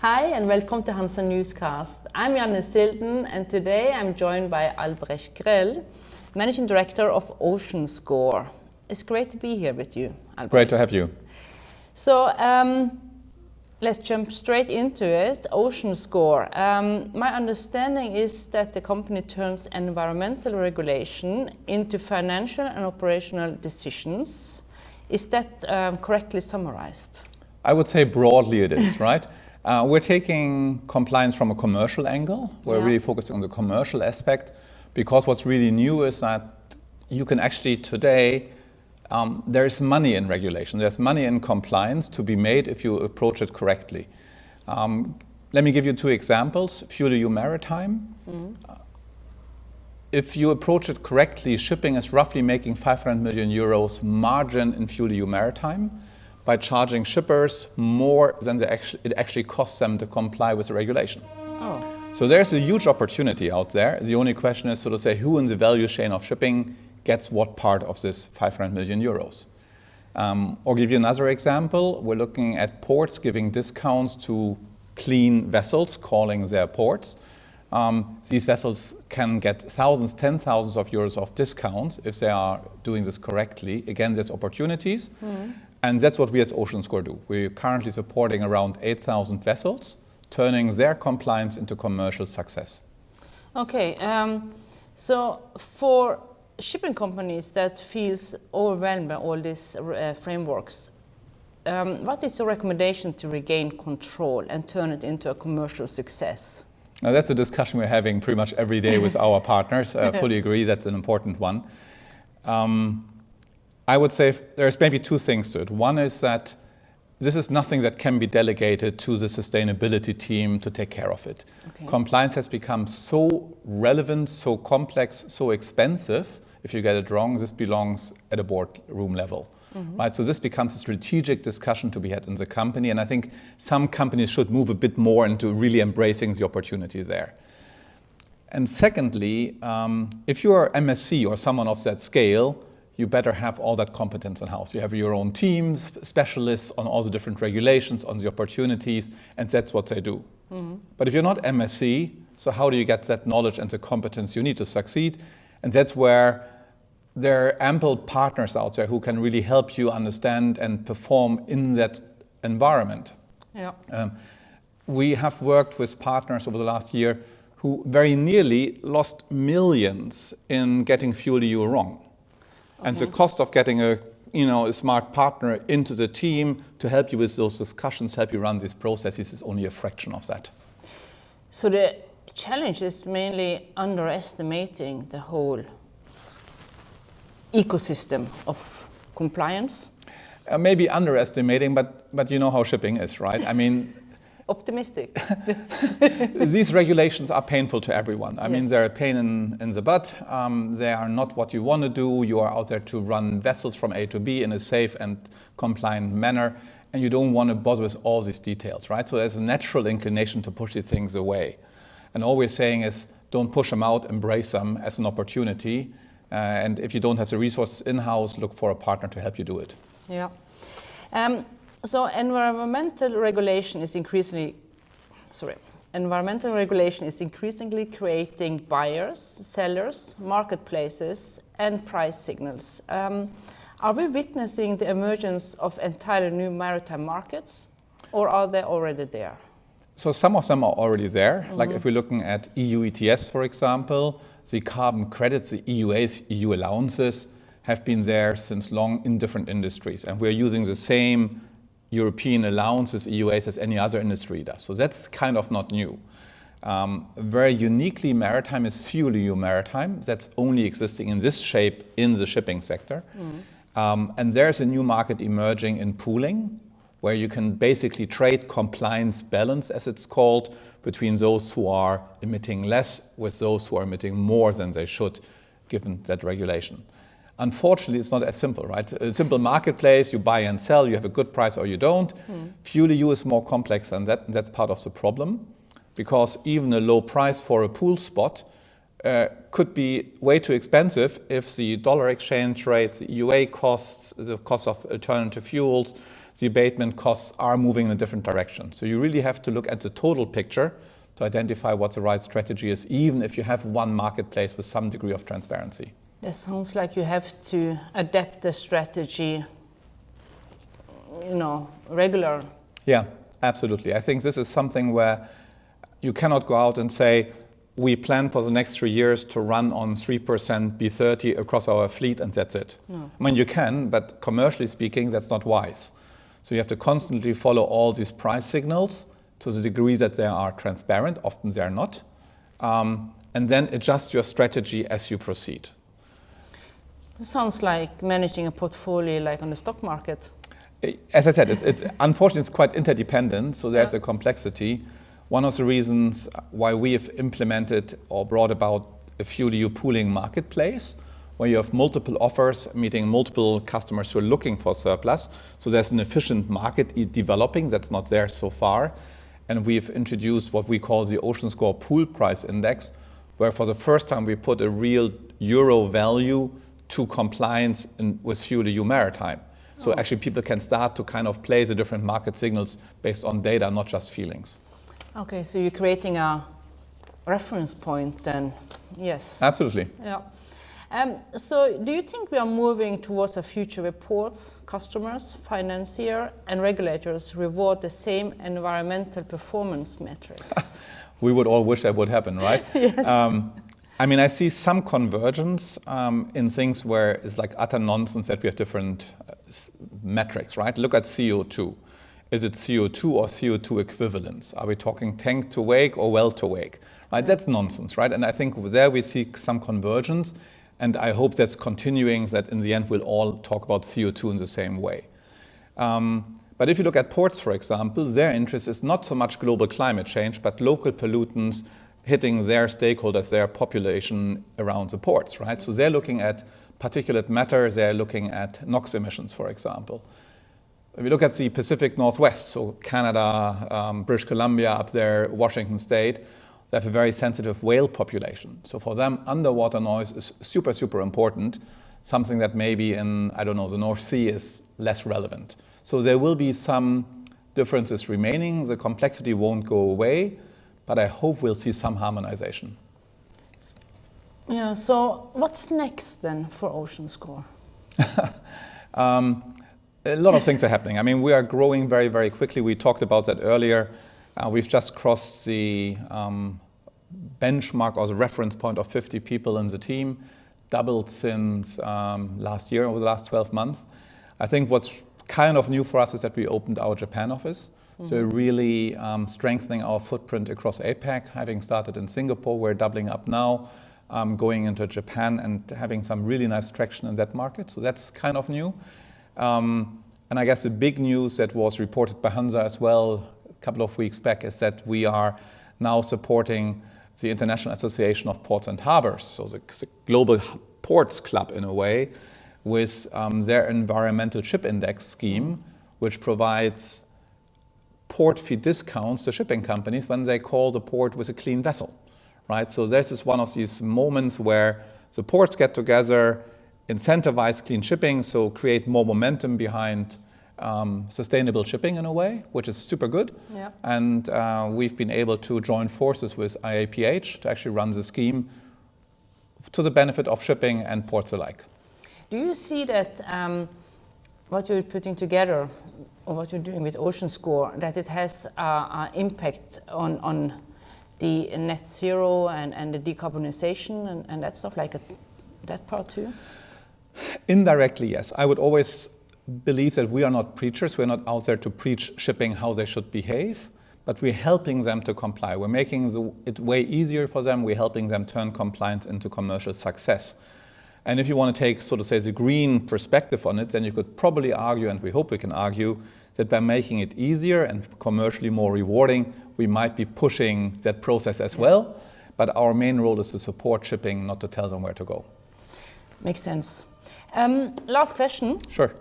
Hi and welcome to HANSA.newscast. I'm Janne Silden and today I'm joined by Albrecht Grell, Managing Director of OceanScore. It's great to be here with you, Albrecht. Great to have you. So let's jump straight into it. OceanScore. My understanding is that the company turns environmental regulation into financial and operational decisions. Is that correctly summarized? I would say broadly it is, right? We're taking compliance from a commercial angle. We're really focusing on the commercial aspect because what's really new is that you can actually today, there's money in regulation. There's money in compliance to be made if you approach it correctly. Let me give you two examples. FuelEU Maritime. If you approach it correctly, shipping is roughly making 500 million euros margin in FuelEU Maritime by charging shippers more than it actually costs them to comply with the regulation. Oh. So there's a huge opportunity out there. The only question is, so to say, who in the value chain of shipping gets what part of this 500 million euros. Or give you another example, we're looking at ports giving discounts to clean vessels, calling their ports. These vessels can get thousands, 10,000s of euros of discounts if they are doing this correctly. Again, there's opportunities. And that's what we as OceanScore do. We're currently supporting around 8,000 vessels, turning their compliance into commercial success. Okay, so for shipping companies that feels overwhelmed by all these frameworks, what is your recommendation to regain control and turn it into a commercial success? Now that's a discussion we're having pretty much every day with our partners. I fully agree, that's an important one. I would say there's maybe two things to it. One is that this is nothing that can be delegated to the sustainability team to take care of it. Okay. Compliance has become so relevant, so complex, so expensive. If you get it wrong, this belongs at a boardroom level. Right? So this becomes a strategic discussion to be had in the company. And I think some companies should move a bit more into really embracing the opportunities there. And secondly, if you are MSC or someone of that scale, you better have all that competence in-house. You have your own teams, specialists on all the different regulations, on the opportunities, and that's what they do. But if you're not MSC, so how do you get that knowledge and the competence you need to succeed? And that's where there are ample partners out there who can really help you understand and perform in that environment. Yeah. We have worked with partners over the last year who very nearly lost millions in getting FuelEU wrong. Okay. And the cost of getting a smart partner into the team to help you with those discussions, help you run these processes is only a fraction of that. So the challenge is mainly underestimating the whole ecosystem of compliance? Maybe underestimating, but you know how shipping is, right? I mean, optimistic. These regulations are painful to everyone. I mean, they're a pain in the butt. They are not what you want to do. You are out there to run vessels from A to B in a safe and compliant manner, and you don't want to bother with all these details, right? So there's a natural inclination to push these things away. And all we're saying is, don't push them out, embrace them as an opportunity. And if you don't have the resources in-house, look for a partner to help you do it. Yeah. So environmental regulation is increasingly creating buyers, sellers, marketplaces, and price signals. Are we witnessing the emergence of entirely new maritime markets, or are they already there? So some of them are already there. Like if we're looking at EU ETS, for example, the carbon credits, the EUAs, EU allowances, have been there since long in different industries. And we're using the same European allowances, EUAs, as any other industry does. So that's kind of not new. Very uniquely maritime is FuelEU Maritime. That's only existing in this shape in the shipping sector. And there's a new market emerging in pooling, where you can basically trade compliance balance, as it's called, between those who are emitting less with those who are emitting more than they should, given that regulation. Unfortunately, it's not as simple, right? A simple marketplace, you buy and sell, you have a good price or you don't. FuelEU is more complex than that, and that's part of the problem, because even a low price for a pool spot could be way too expensive if the dollar exchange rates, the EUA costs, the cost of alternative fuels, the abatement costs are moving in a different direction. So you really have to look at the total picture to identify what the right strategy is, even if you have one marketplace with some degree of transparency. That sounds like you have to adapt the strategy, regular. Yeah, absolutely. I think this is something where you cannot go out and say, we plan for the next 3 years to run on 3% B30 across our fleet and that's it. No. I mean, you can, but commercially speaking, that's not wise. So you have to constantly follow all these price signals to the degree that they are transparent, often they are not, and then adjust your strategy as you proceed. It sounds like managing a portfolio like on the stock market. As I said, it's unfortunately it's quite interdependent, so there's a complexity. One of the reasons why we have implemented or brought about a FuelEU pooling marketplace, where you have multiple offers meeting multiple customers who are looking for surplus. So there's an efficient market developing that's not there so far. And we've introduced what we call the OceanScore Pool Price Index, where for the first time we put a real euro value to compliance with FuelEU Maritime. So actually people can start to kind of play the different market signals based on data, not just feelings. Okay, so you're creating a reference point then, yes. Absolutely. Yeah. So do you think we are moving towards a future where ports, customers, financiers and regulators reward the same environmental performance metrics? We would all wish that would happen, right? Yes. I mean, I see some convergence in things where it's like utter nonsense that we have different metrics, right? Look at CO2. Is it CO2 or CO2 equivalents? Are we talking tank to wake or well to wake? Right? That's nonsense, right? And I think there we see some convergence, and I hope that's continuing, that in the end we'll all talk about CO2 in the same way. But if you look at ports, for example, their interest is not so much global climate change, but local pollutants hitting their stakeholders, their population around the ports, right? So they're looking at particulate matter, they're looking at NOx emissions, for example. If you look at the Pacific Northwest, so Canada, British Columbia up there, Washington State, they have a very sensitive whale population. So for them, underwater noise is super, super important, something that maybe in, I don't know, the North Sea is less relevant. So there will be some differences remaining. The complexity won't go away, but I hope we'll see some harmonization. Yeah, so what's next then for OceanScore? A lot of things are happening. I mean, we are growing very, very quickly. We talked about that earlier. We've just crossed the benchmark or the reference point of 50 people in the team, doubled since last year, over the last 12 months. I think what's kind of new for us is that we opened our Japan office. Mm-hmm. So really strengthening our footprint across APAC, having started in Singapore, we're doubling up now, going into Japan and having some really nice traction in that market. So that's kind of new. And I guess the big news that was reported by HANSA as well a couple of weeks back is that we are now supporting the International Association of Ports and Harbors, so the global ports club in a way, with their environmental ship index scheme, which provides port fee discounts to shipping companies when they call the port with a clean vessel, right? So this is one of these moments where the ports get together, incentivize clean shipping, so create more momentum behind sustainable shipping in a way, which is super good. Yeah. And we've been able to join forces with IAPH to actually run the scheme to the benefit of shipping and ports alike. Do you see that what you're putting together or what you're doing with OceanScore, that it has an impact on the net zero and the decarbonization and that stuff, like that part too? Indirectly, yes. I would always believe that we are not preachers. We're not out there to preach shipping how they should behave, but we're helping them to comply. We're making it way easier for them. We're helping them turn compliance into commercial success. And if you want to take, so to say, the green perspective on it, then you could probably argue, and we hope we can argue, that by making it easier and commercially more rewarding, we might be pushing that process as well. But our main role is to support shipping, not to tell them where to go. Makes sense. Last question. Sure.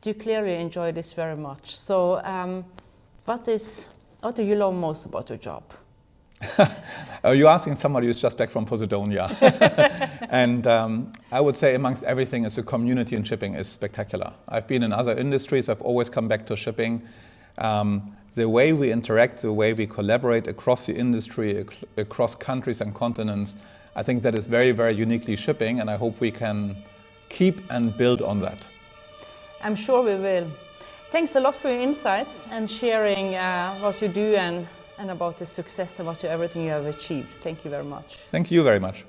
You clearly enjoy this very much. So what do you love most about your job? You're asking somebody who's just back from Posidonia. And I would say amongst everything is the community in shipping is spectacular. I've been in other industries, I've always come back to shipping. The way we interact, the way we collaborate across the industry, across countries and continents, I think that is very, very uniquely shipping, and I hope we can keep and build on that. I'm sure we will. Thanks a lot for your insights and sharing what you do and about the success and everything you have achieved. Thank you very much. Thank you very much.